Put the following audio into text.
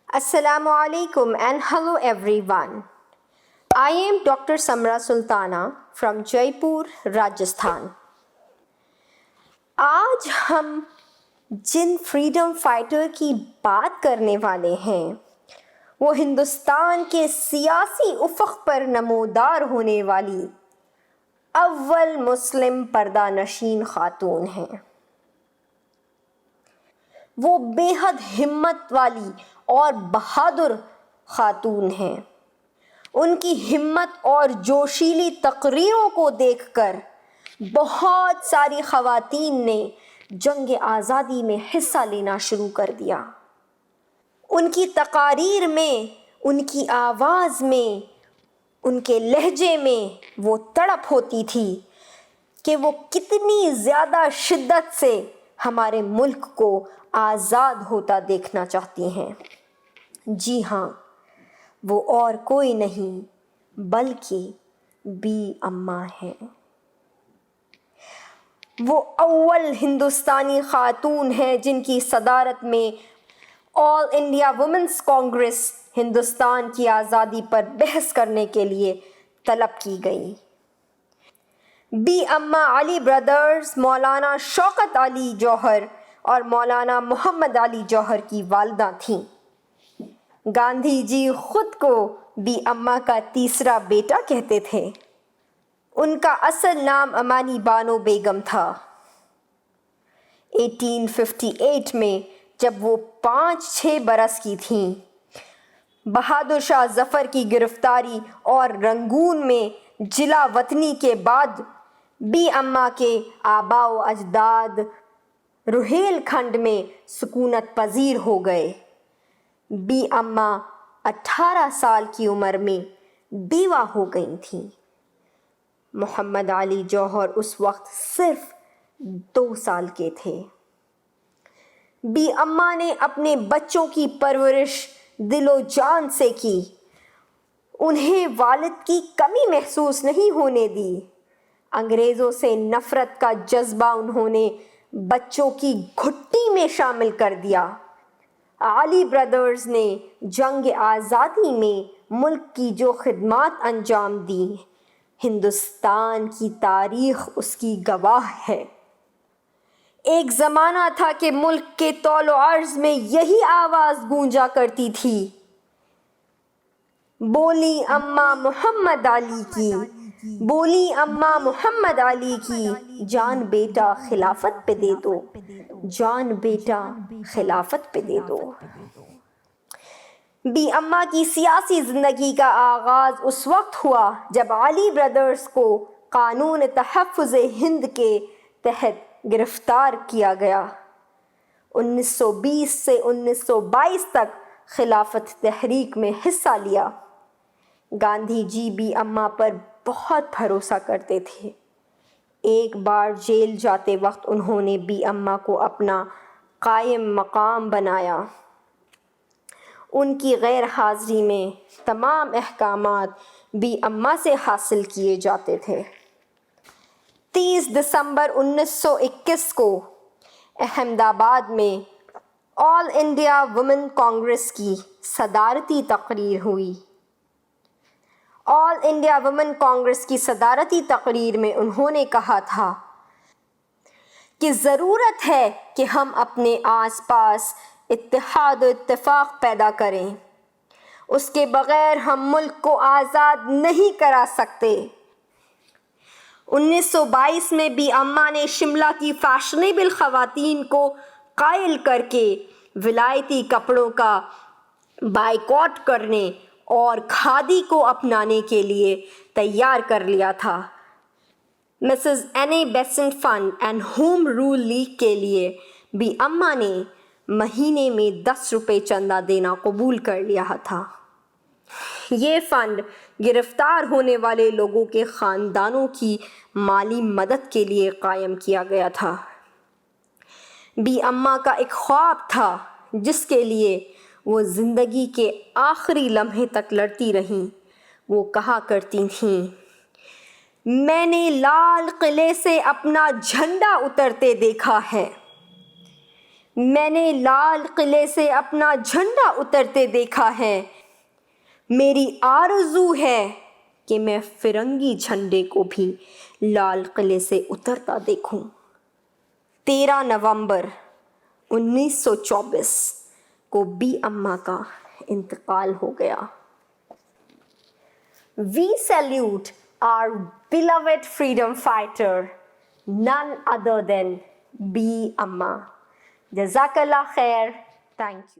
Assalamu alaikum and hello everyone. I am Dr. Samra Sultana from Jaipur, Rajasthan. आज हम जिन freedom fighter की बात करने वाले हैं वो हिंदुस्तान के सियासी उफ़क़ पर नमोदार होने वाली अव्वल मुस्लिम पर्दा नशीन खातून हैं। वो बेहद हिम्मत वाली और बहादुर खातून हैं। उनकी हिम्मत और जोशीली तकरीरों को देखकर बहुत सारी ख़वातीन ने जंग आज़ादी में हिस्सा लेना शुरू कर दिया। उनकी तकारीर में, उनकी आवाज़ में, उनके लहजे में वो तड़प होती थी कि वो कितनी ज़्यादा शिद्दत से हमारे मुल्क को आज़ाद होता देखना चाहती हैं। जी हाँ, वो और कोई नहीं बल्कि बी अम्मा हैं। वो अव्वल हिंदुस्तानी खातून हैं जिनकी सदारत में All India Women's Congress Hindustan की आज़ादी पर बहस करने के लिए तलब की गई। बी अम्मा अली ब्रदर्स मौलाना शौकत अली जौहर और मौलाना मोहम्मद अली जौहर की वालिदा थीं। गांधी जी खुद को बी अम्मा का तीसरा बेटा कहते थे। उनका असल नाम अमानी बानो बेगम था। 1858 में जब वो 5-6 बरस की थीं, बहादुर शाह जफ़र की गिरफ्तारी और रंगून में जिला वतनी के बाद बी अम्मा के आबाओ अजदाद रुहेलखंड में सुकूनत पजीर हो गए। बी अम्मा 18 साल की उम्र में बेवा हो गई थीं। मोहम्मद अली जौहर उस वक्त सिर्फ 2 साल के थे। बी अम्मा ने अपने बच्चों की परवरिश दिलो जान से की। उन्हें वालिद की कमी महसूस नहीं होने दी। अंग्रेज़ों से नफ़रत का जज्बा उन्होंने बच्चों की घुट्टी में शामिल कर दिया। अली ब्रदर्स ने जंग आज़ादी में मुल्क की जो खिदमात अंजाम दी, हिंदुस्तान की तारीख़ उसकी गवाह है। एक ज़माना था कि मुल्क के तौलो अर्ज़ में यही आवाज़ गूंजा करती थी, बोली अम्मा मोहम्मद अली की, बोली अम्मा मोहम्मद अली की, जान बेटा खिलाफत पे दे दो, जान बेटा खिलाफत पे दे दो। बी अम्मा की सियासी ज़िंदगी का आगाज़ उस वक्त हुआ जब अली ब्रदर्स को कानून तहफ़्फ़ुज़ हिंद के तहत गिरफ़्तार किया गया। 1920 से 1922 तक खिलाफत तहरीक में हिस्सा लिया। गांधी जी बी अम्मा पर बहुत भरोसा करते थे। एक बार जेल जाते वक्त उन्होंने बी अम्मा को अपना कायम मकाम बनाया। उनकी गैर हाज़िरी में तमाम अहकामात बी अम्मा से हासिल किए जाते थे। 30 दिसंबर 1921 को अहमदाबाद में ऑल इंडिया वुमेन कांग्रेस की सदारती तकरीर हुई। ऑल इंडिया वुमेन कांग्रेस की सदारती तकरीर में उन्होंने कहा था कि ज़रूरत है कि हम अपने आसपास इत्तेहाद और इत्तेफाक पैदा करें। उसके बग़ैर हम मुल्क को आज़ाद नहीं करा सकते। 1922 में बी अम्मा ने शिमला की फैशनेबल ख़वातीन को कायल करके विलायती कपड़ों का बाइकॉट करने और खादी को अपनाने के लिए तैयार कर लिया था। Mrs Annie Besant fund and home rule league के लिए बी अम्मा ने महीने में 10 रुपये चंदा देना कबूल कर लिया था। ये फ़ंड गिरफ़्तार होने वाले लोगों के ख़ानदानों की माली मदद के लिए कायम किया गया था। बी अम्मा का एक ख्वाब था जिसके लिए वो ज़िंदगी के आखिरी लम्हे तक लड़ती रहीं। वो कहा करती थीं, मैंने लाल किले से अपना झंडा उतरते देखा है, میں نے لال قلعے سے اپنا جھنڈا اترتے دیکھا ہے. میری آرزو ہے کہ میں فرنگی جھنڈے کو بھی لال قلعے سے اترتا دیکھوں. 13 نومبر 1924 کو بی اماں کا انتقال ہو گیا. We salute our beloved freedom fighter, none other than B. Amma. Jazakallah khair. Thank you.